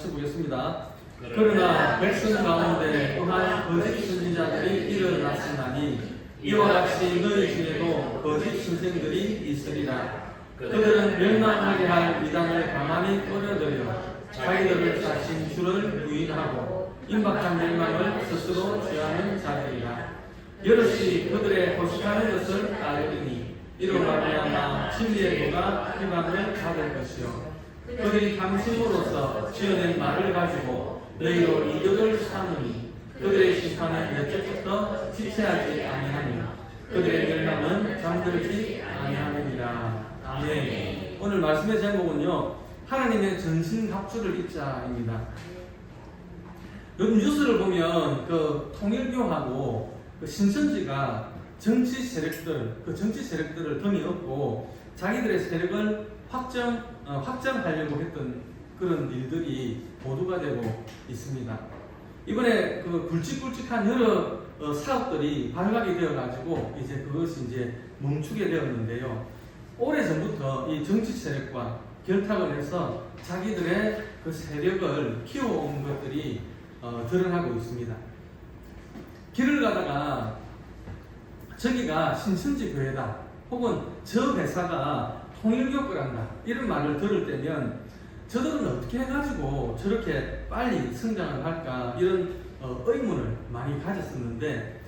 같이 보겠습니다. 그러나 백성 가운데 또한 거짓 선지자들이 일어났으나니 이와 같이 너희 중에도 거짓 선생들이 있으리라. 그들은 멸망하게 할 이단을 가만히 꺼려들여 자기들을 자신 주를 부인하고 임박한 멸망을 스스로 취하는 자들이라. 여럿이 그들의 호식하는 것을 따르리니 이로 말미암아 진리의 도가 희망을 받을 것이요 그들이 당심으로써 지어낸 말을 가지고 너희로 이득을 삼으니 그들의 심판은 여태부터 지체하지 아니하니 그들의 멸망은 잠들지 아니하느니라. 아멘. 오늘 말씀의 제목은요, 하나님의 전신갑주를 입자입니다. 요즘 뉴스를 보면 그 통일교하고 그 신천지가 정치 세력들을 등에 업고 자기들의 세력을 확장하려고 했던 그런 일들이 보도가 되고 있습니다. 이번에 그 굵직굵직한 여러 사업들이 발각이 되어가지고 이제 그것이 이제 멈추게 되었는데요. 오래전부터 이 정치 세력과 결탁을 해서 자기들의 그 세력을 키워온 것들이 드러나고 있습니다. 길을 가다가 저기가 신천지 교회다, 혹은 저 회사가 통일교 거란다, 이런 말을 들을 때면 저들은 어떻게 해가지고 저렇게 빨리 성장을 할까, 이런 의문을 많이 가졌었는데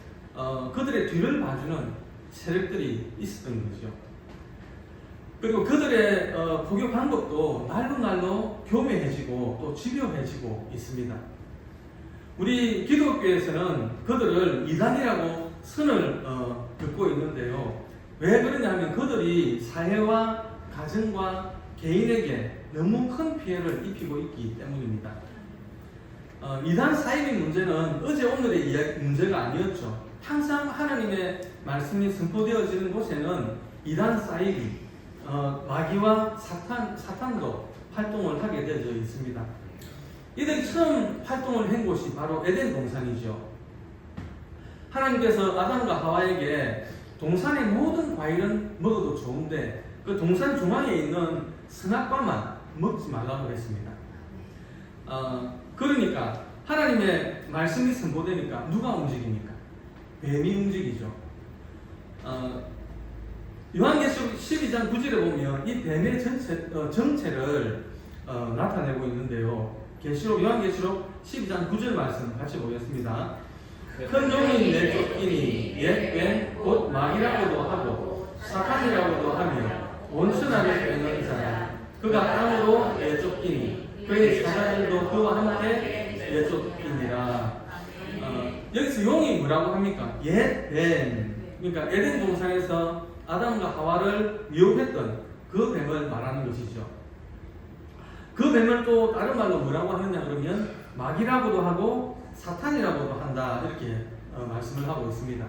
그들의 뒤를 봐주는 세력들이 있었던 거죠. 그리고 그들의 포교 방법도 날로 교묘해지고 또 집요해지고 있습니다. 우리 기독교에서는 그들을 이단이라고 선을 긋고 있는데요. 왜 그러냐면 그들이 사회와 가정과 개인에게 너무 큰 피해를 입히고 있기 때문입니다. 이단 사입의 문제는 어제 오늘의 문제가 아니었죠. 항상 하나님의 말씀이 선포되어지는 곳에는 이단 사입이 마귀와 사탄도 활동을 하게 되어 있습니다. 이들이 처음 활동을 한 곳이 바로 에덴 동산이죠. 하나님께서 아담과 하와에게 동산의 모든 과일은 먹어도 좋은데 그 동산 중앙에 있는 선악과만 먹지 말라고 했습니다. 그러니까 하나님의 말씀이 선포되니까 누가 움직입니까? 뱀이 움직이죠. 요한계시록 12장 9절에 보면 이 뱀의 정체를 나타내고 있는데요. 요한계시록 12장 9절 말씀 같이 보겠습니다. 큰 종이 내쫓기니 옛 뱀 곧 마귀라고도 하고 사탄이라고도 하며 원천하를 빼는 자라. 그가 땅으로 내쫓기니 그의 사자들도 그와 함께 내쫓기니라. 여기서 용이 뭐라고 합니까? 옛 뱀. 그러니까 에덴 동산에서 아담과 하와를 미혹했던 그 뱀을 말하는 것이죠. 그 뱀을 또 다른 말로 뭐라고 하느냐 그러면 마귀라고도 하고 사탄이라고도 한다, 이렇게 말씀을 하고 있습니다.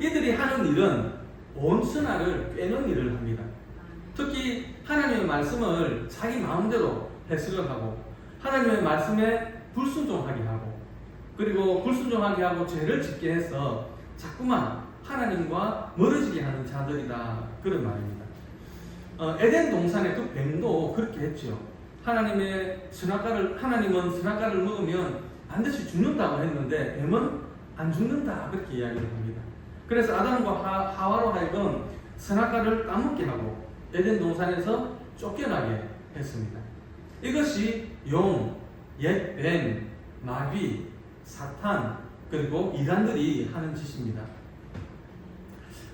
이들이 하는 일은 온 천하를 꿰는 일을 합니다. 특히 하나님의 말씀을 자기 마음대로 해석을 하고 하나님의 말씀에 불순종하게 하고 그리고 불순종하게 하고 죄를 짓게 해서 자꾸만 하나님과 멀어지게 하는 자들이다, 그런 말입니다. 에덴 동산의 그 뱀도 그렇게 했죠. 하나님은 선악과를 먹으면 반드시 죽는다고 했는데 뱀은 안 죽는다, 그렇게 이야기를 합니다. 그래서 아담과 하와로 하여금 선악과를 따먹게 하고 에덴 동산에서 쫓겨나게 했습니다. 이것이 용, 옛 뱀, 마귀, 사탄, 그리고 이단들이 하는 짓입니다.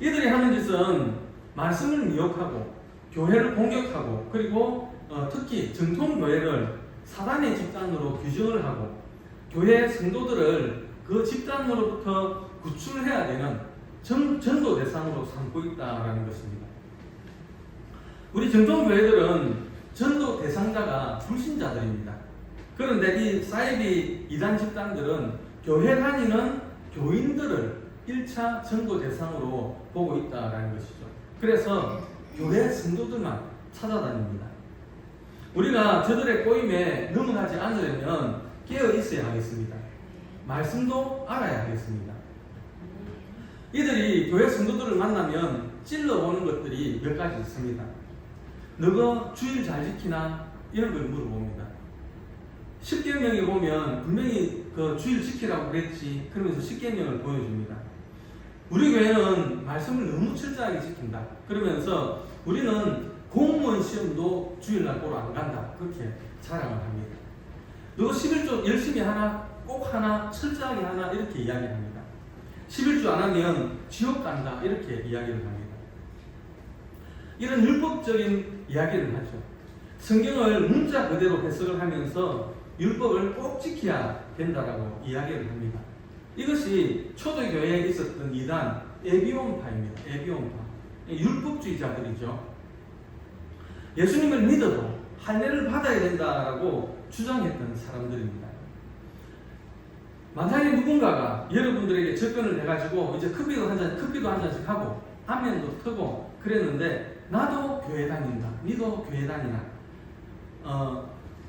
이들이 하는 짓은 말씀을 미혹하고 교회를 공격하고 그리고 특히 정통교회를 사단의 집단으로 규정을 하고 교회 성도들을 그 집단으로부터 구출해야 되는 전도 대상으로 삼고 있다는 것입니다. 우리 정통교회들은 전도 대상자가 불신자들입니다. 그런데 이 사이비 이단 집단들은 교회 다니는 교인들을 1차 전도 대상으로 보고 있다는 것이죠. 그래서 교회 성도들만 찾아다닙니다. 우리가 저들의 꼬임에 넘어가지 않으려면 깨어 있어야 하겠습니다. 말씀도 알아야 하겠습니다. 이들이 교회 성도들을 만나면 찔러보는 것들이 몇 가지 있습니다. 너가 주일 잘 지키나? 이런 걸 물어봅니다. 십계명에 보면 분명히 그 주일 지키라고 그랬지. 그러면서 십계명을 보여줍니다. 우리 교회는 말씀을 너무 철저하게 지킨다. 그러면서 우리는 공무원 시험도 주일날 보러 안 간다. 그렇게 자랑을 합니다. 너 11조 열심히 하나, 꼭 하나, 철저하게 하나 이렇게 이야기합니다. 11조 안 하면 지옥 간다 이렇게 이야기를 합니다. 이런 율법적인 이야기를 하죠. 성경을 문자 그대로 해석을 하면서 율법을 꼭 지켜야 된다라고 이야기를 합니다. 이것이 초대교회에 있었던 이단 에비온파입니다. 에비온파. 율법주의자들이죠. 예수님을 믿어도 할례를 받아야 된다라고 주장했던 사람들입니다. 만약에 누군가가 여러분들에게 접근을 해가지고 이제 커피도 한 잔씩 하고 안면도 트고 그랬는데 나도 교회 다닌다. 니도 교회 다니나.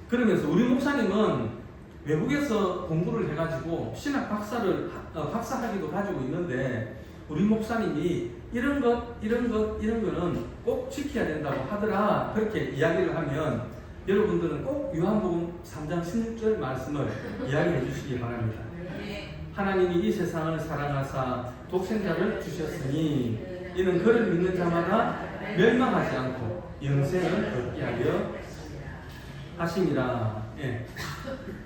그러면서 우리 목사님은 외국에서 공부를 해가지고 신학 박사학위도 가지고 있는데 우리 목사님이 이런 거는 꼭 지켜야 된다고 하더라. 그렇게 이야기를 하면 여러분들은 꼭 요한복음 3장 16절 말씀을 이야기해 주시기 바랍니다. 하나님이 이 세상을 사랑하사 독생자를 주셨으니 이는 그를 믿는 자마다 멸망하지 않고 영생을 얻게 하려 하심이라. 예.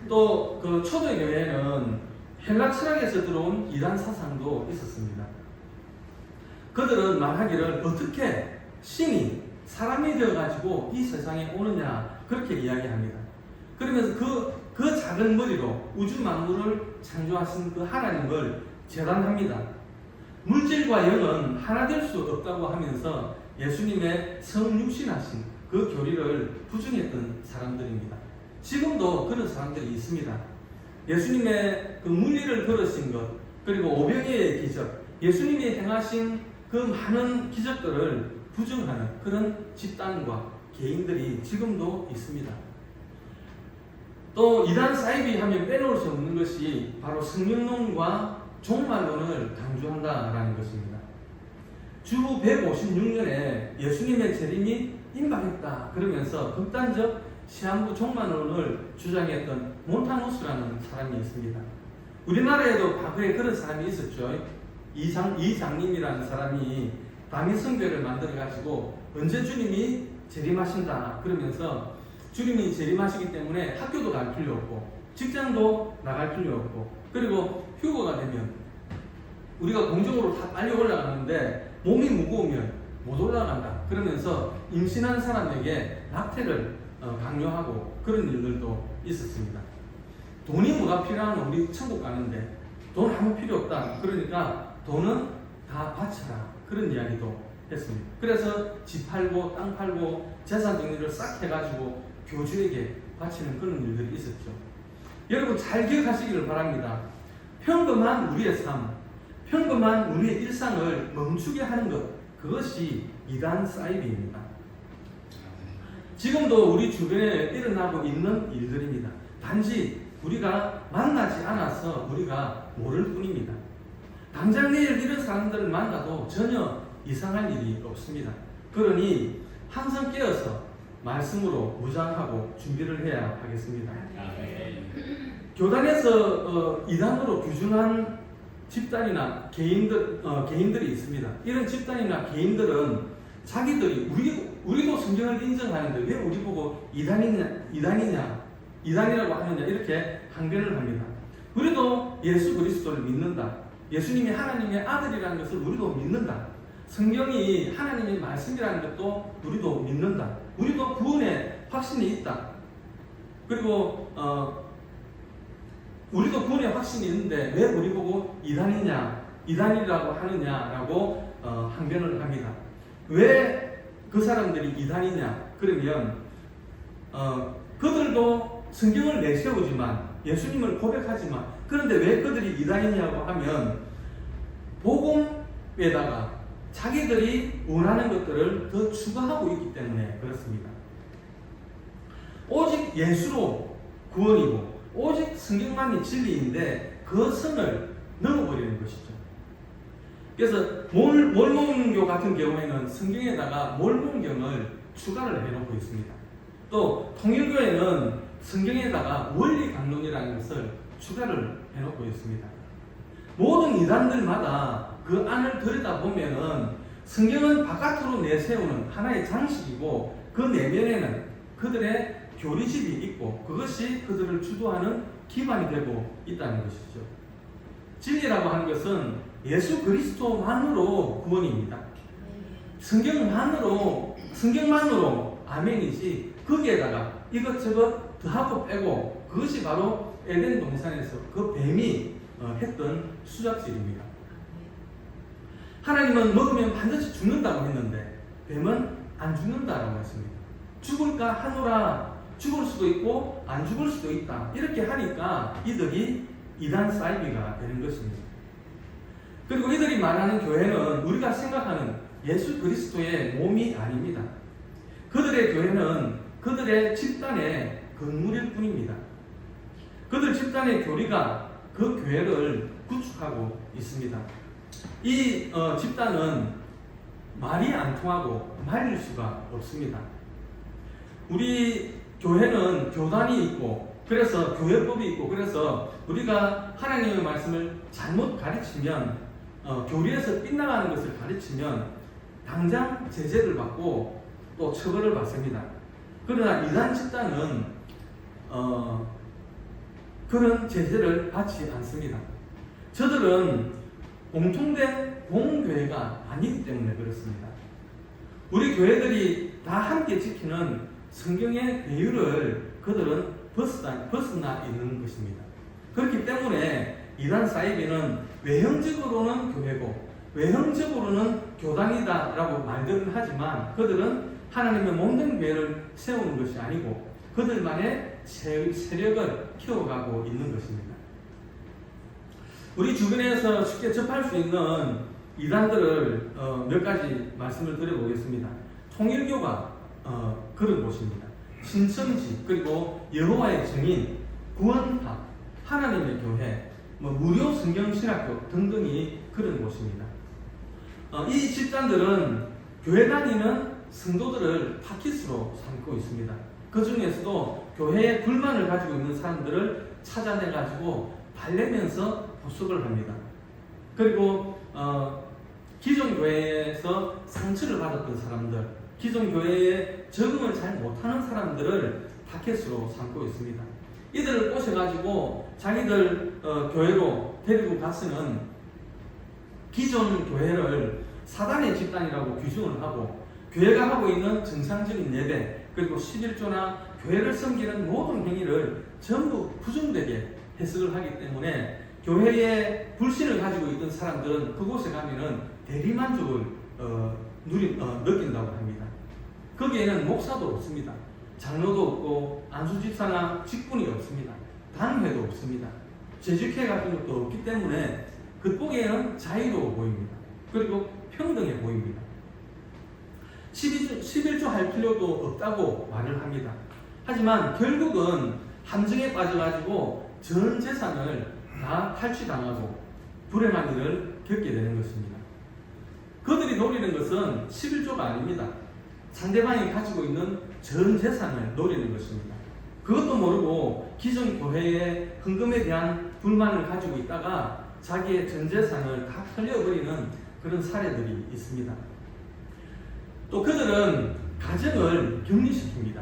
또 그 초대교회는 헬라 철학에서 들어온 이단 사상도 있었습니다. 그들은 말하기를 어떻게 신이 사람이 되어가지고 이 세상에 오느냐 그렇게 이야기합니다. 그러면서 그 작은 머리로 우주 만물을 창조하신 그 하나님을 재단합니다. 물질과 영은 하나 될 수 없다고 하면서 예수님의 성육신하신 그 교리를 부정했던 사람들입니다. 지금도 그런 사람들이 있습니다. 예수님의 그 물리를 걸으신 것, 그리고 오병이의 기적, 예수님이 행하신 그 많은 기적들을 부정하는 그런 집단과 개인들이 지금도 있습니다. 또 이단 사이비 하면 빼놓을 수 없는 것이 바로 성령론과 종말론을 강조한다라는 것입니다. 주 156년에 예수님의 재림이 임박했다 그러면서 극단적 시한부 종말론을 주장했던 몬타누스라는 사람이 있습니다. 우리나라에도 과거에 그런 사람이 있었죠. 이장님이라는 사람이 담임 성교를 만들어가지고 언제 주님이 재림하신다 그러면서 주님이 재림하시기 때문에 학교도 갈 필요 없고 직장도 나갈 필요 없고 그리고 휴거가 되면 우리가 공적으로 다 빨리 올라가는데 몸이 무거우면 못 올라간다 그러면서 임신한 사람에게 낙태를 강요하고 그런 일들도 있었습니다. 돈이 뭐가 필요한 우리 천국 가는데 돈 아무 필요 없다. 그러니까 돈은 다 바쳐라. 그런 이야기도 했습니다. 그래서 집 팔고 땅 팔고 재산 정리를 싹 해가지고 교주에게 바치는 그런 일들이 있었죠. 여러분 잘 기억하시기를 바랍니다. 평범한 우리의 삶, 평범한 우리의 일상을 멈추게 하는 것, 그것이 이단 사이비입니다. 지금도 우리 주변에 일어나고 있는 일들입니다. 단지 우리가 만나지 않아서 우리가 모를 뿐입니다. 당장 내일 이런 사람들을 만나도 전혀 이상할 일이 없습니다. 그러니 항상 깨어서 말씀으로 무장하고 준비를 해야 하겠습니다. 교단에서 이단으로 규정한 집단이나 개인들이 있습니다. 이런 집단이나 개인들은 자기들이 우리도 성경을 인정하는데 왜 우리 보고 이단이라고 하느냐 이렇게 항변을 합니다. 우리도 예수 그리스도를 믿는다. 예수님이 하나님의 아들이라는 것을 우리도 믿는다. 성경이 하나님의 말씀이라는 것도 우리도 믿는다. 우리도 구원의 확신이 있다. 그리고 우리도 구원의 확신이 있는데 왜 우리 보고 이단이라고 하느냐라고 항변을 합니다. 왜 그 사람들이 이단이냐? 그러면 그들도 성경을 내세우지만 예수님을 고백하지만 그런데 왜 그들이 이단이냐고 하면 복음에다가 자기들이 원하는 것들을 더 추가하고 있기 때문에 그렇습니다. 오직 예수로 구원이고 오직 성경만이 진리인데 그 선을 넘어버리는 것이죠. 그래서 몰몬교 같은 경우에는 성경에다가 몰몬경을 추가를 해놓고 있습니다. 또 통일교회는 성경에다가 원리 강론이라는 것을 추가를 해놓고 있습니다. 모든 이단들마다 그 안을 들여다보면은 성경은 바깥으로 내세우는 하나의 장식이고 그 내면에는 그들의 교리집이 있고 그것이 그들을 주도하는 기반이 되고 있다는 것이죠. 진리라고 하는 것은 예수 그리스도만으로 구원입니다. 성경만으로 아멘이지 거기에다가 이것저것 더하고 빼고 그것이 바로 에덴 동산에서 그 뱀이 했던 수작질입니다. 하나님은 먹으면 반드시 죽는다고 했는데 뱀은 안 죽는다라고 했습니다. 죽을까 하노라, 죽을 수도 있고 안 죽을 수도 있다. 이렇게 하니까 이들이 이단 사이비가 되는 것입니다. 그리고 이들이 말하는 교회는 우리가 생각하는 예수 그리스도의 몸이 아닙니다. 그들의 교회는 그들의 집단의 건물일 뿐입니다. 그들 집단의 교리가 그 교회를 구축하고 있습니다. 이 집단은 말이 안 통하고 말릴 수가 없습니다. 우리 교회는 교단이 있고 그래서 교회법이 있고 그래서 우리가 하나님의 말씀을 잘못 가르치면 교리에서 빗나가는 것을 가르치면 당장 제재를 받고 또 처벌을 받습니다. 그러나 이단 집단은 그런 제재를 받지 않습니다. 저들은 공통된 공교회가 아니기 때문에 그렇습니다. 우리 교회들이 다 함께 지키는 성경의 배율을 그들은 벗어나 있는 것입니다. 그렇기 때문에 이단 사이비는 외형적으로는 교회고 외형적으로는 교단이다라고 말들은 하지만 그들은 하나님의 몸된 교회를 세우는 것이 아니고 그들만의 세력을 키워가고 있는 것입니다. 우리 주변에서 쉽게 접할 수 있는 이단들을 몇 가지 말씀을 드려보겠습니다. 통일교가 그런 곳입니다. 신천지, 그리고 여호와의 증인, 구원파, 하나님의 교회, 무료 성경신학교 등등이 그런 곳입니다. 이 집단들은 교회 다니는 성도들을 타깃으로 삼고 있습니다. 그 중에서도 교회에 불만을 가지고 있는 사람들을 찾아내가지고 달래면서 보석을 합니다. 그리고 기존 교회에서 상처를 받았던 사람들, 기존 교회에 적응을 잘 못하는 사람들을 타겟으로 삼고 있습니다. 이들을 꼬셔가지고 자기들 교회로 데리고 가서는 기존 교회를 사단의 집단이라고 규정을 하고 교회가 하고 있는 정상적인 예배 그리고 11조나 교회를 섬기는 모든 행위를 전부 부정되게 해석을 하기 때문에 교회에 불신을 가지고 있던 사람들은 그곳에 가면은 대리만족을 느낀다고 합니다. 거기에는 목사도 없습니다. 장로도 없고 안수집사나 직분이 없습니다. 단회도 없습니다. 재직회 같은 것도 없기 때문에 겉보기에는 자유로워 보입니다. 그리고 평등해 보입니다. 11조 할 필요도 없다고 말을 합니다. 하지만 결국은 함정에 빠져가지고 전 재산을 다 탈취당하고 불행한 일을 겪게 되는 것입니다. 그들이 노리는 것은 11조가 아닙니다. 상대방이 가지고 있는 전 재산을 노리는 것입니다. 그것도 모르고 기존 교회의 헌금에 대한 불만을 가지고 있다가 자기의 전 재산을 다 털려버리는 그런 사례들이 있습니다. 또 그들은 가정을 격리시킵니다.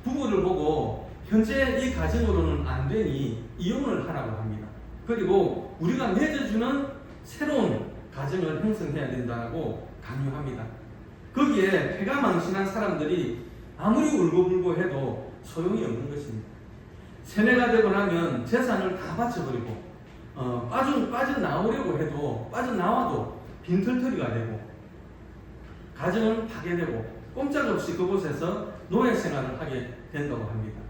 부부를 보고 현재 이 가정으로는 안 되니 이혼을 하라고 합니다. 그리고 우리가 맺어주는 새로운 가정을 형성해야 된다고 강요합니다. 거기에 패가 망신한 사람들이 아무리 울고불고 해도 소용이 없는 것입니다. 세뇌가 되고 나면 재산을 다 바쳐버리고 빠져나오려고 해도 빠져나와도 빈털터리가 되고 가정은 파괴되고 꼼짝없이 그곳에서 노예 생활을 하게 된다고 합니다.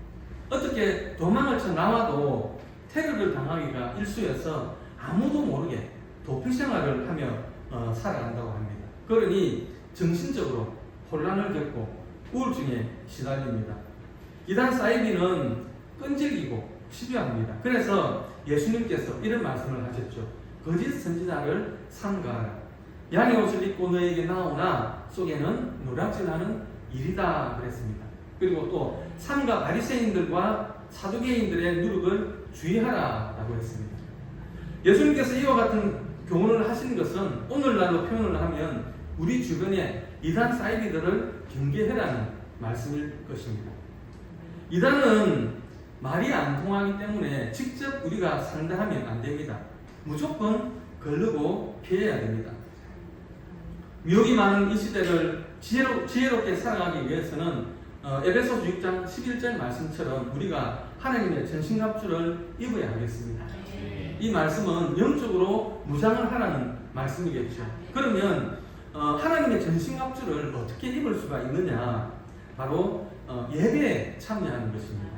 어떻게 도망을 쳐 나와도 테러를 당하기가 일쑤여서 아무도 모르게 도피 생활을 하며 살아간다고 합니다. 그러니 정신적으로 혼란을 겪고 우울증에 시달립니다. 이단 사이비는 끈질기고 집요합니다. 그래서 예수님께서 이런 말씀을 하셨죠. 거짓 선지자를 삼가하라. 양의 옷을 입고 너에게 나오나 속에는 노략질하는 일이다 그랬습니다. 그리고 또 삼가 바리새인들과 사두개인들의 누룩을 주의하라라고 했습니다. 예수님께서 이와 같은 교훈을 하신 것은 오늘날로 표현을 하면 우리 주변에 이단 사이비들을 경계해라는 말씀일 것입니다. 이단은 말이 안 통하기 때문에 직접 우리가 상대하면 안 됩니다. 무조건 거르고 피해야 됩니다. 미혹이 많은 이 시대를 지혜롭게 살아가기 위해서는 에베소서 6장 11절 말씀처럼 우리가 하나님의 전신갑주를 입어야 하겠습니다. 이 말씀은 영적으로 무장을 하라는 말씀이겠죠. 그러면 하나님의 전신갑주를 어떻게 입을 수가 있느냐? 바로 예배에 참여하는 것입니다.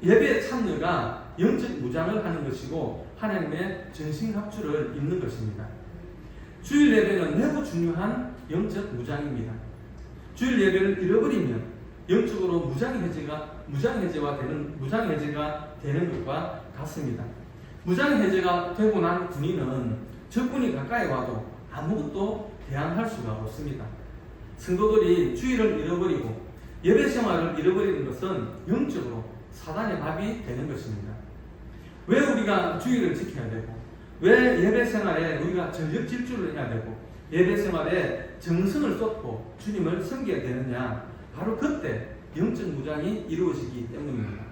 예배 참여가 영적 무장을 하는 것이고 하나님의 전신갑주를 입는 것입니다. 주일 예배는 매우 중요한 영적 무장입니다. 주일 예배를 잃어버리면 영적으로 무장해제가 되는 것과 같습니다. 무장해제가 되고 난 군인은 적군이 가까이 와도 아무것도 대항할 수가 없습니다. 성도들이 주일을 잃어버리고 예배 생활을 잃어버리는 것은 영적으로 사단의 밥이 되는 것입니다. 왜 우리가 주일을 지켜야 되고, 왜 예배 생활에 우리가 전력 질주를 해야 되고, 예배 생활에 정성을 쏟고 주님을 섬겨야 되느냐? 바로 그때 영적 무장이 이루어지기 때문입니다.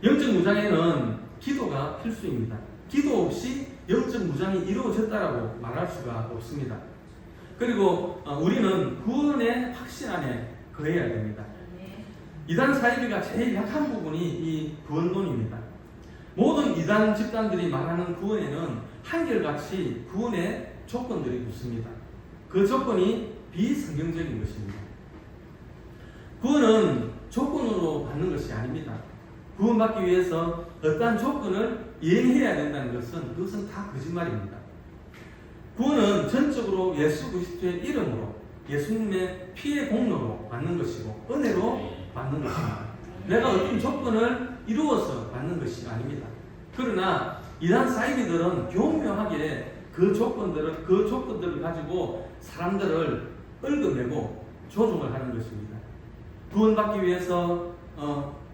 영적 무장에는 기도가 필수입니다. 기도 없이 영적 무장이 이루어졌다라고 말할 수가 없습니다. 그리고 우리는 구원의 확신 안에 거해야 됩니다. 이단 사이비가 제일 약한 부분이 이 구원론입니다. 모든 이단 집단들이 말하는 구원에는 한결같이 구원의 조건들이 붙습니다. 그 조건이 비성경적인 것입니다. 구원은 조건으로 받는 것이 아닙니다. 구원받기 위해서 어떠한 조건을 이행해야 된다는 그것은 다 거짓말입니다. 구원은 전적으로 예수 그리스도의 이름으로 예수님의 피의 공로로 받는 것이고 은혜로 받는 것입니다. 내가 어떤 조건을 이루어서 받는 것이 아닙니다. 그러나 이단 사이비들은 교묘하게 그 조건들을 가지고 사람들을 얽어내고 조종을 하는 것입니다. 구원받기 위해서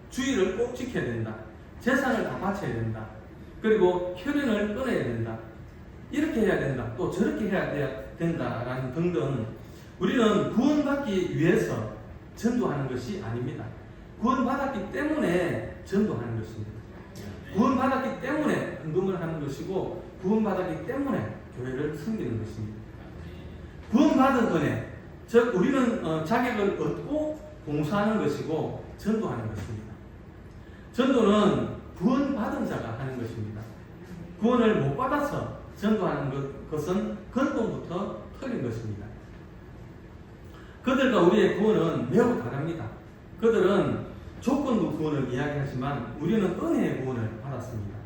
주의를 꼭 지켜야 된다. 재산을 다 바쳐야 된다. 그리고 혈연을 끊어야 된다. 이렇게 해야 된다. 또 저렇게 해야 된다라는 등등. 우리는 구원받기 위해서 전도하는 것이 아닙니다. 구원받았기 때문에 전도하는 것입니다. 구원받았기 때문에 헌금을 하는 것이고 구원받았기 때문에 교회를 섬기는 것입니다. 구원받은 은혜, 즉 우리는 자격을 얻고 봉사하는 것이고 전도하는 것입니다. 전도는 구원받은 자가 하는 것입니다. 구원을 못 받아서 전도하는 것은 근본부터 틀린 것입니다. 그들과 우리의 구원은 매우 다릅니다. 그들은 조건부 구원을 이야기하지만 우리는 은혜의 구원을 받았습니다.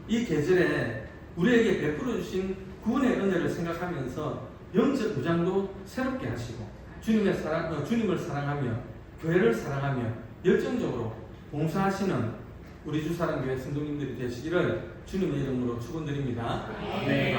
이 계절에 우리에게 베풀어 주신 구원의 은혜를 생각하면서 영적 무장도 새롭게 하시고 주님을 사랑하며 교회를 사랑하며 열정적으로 봉사하시는 우리 주사랑교회 성도님들이 되시기를 주님의 이름으로 축원드립니다. 네.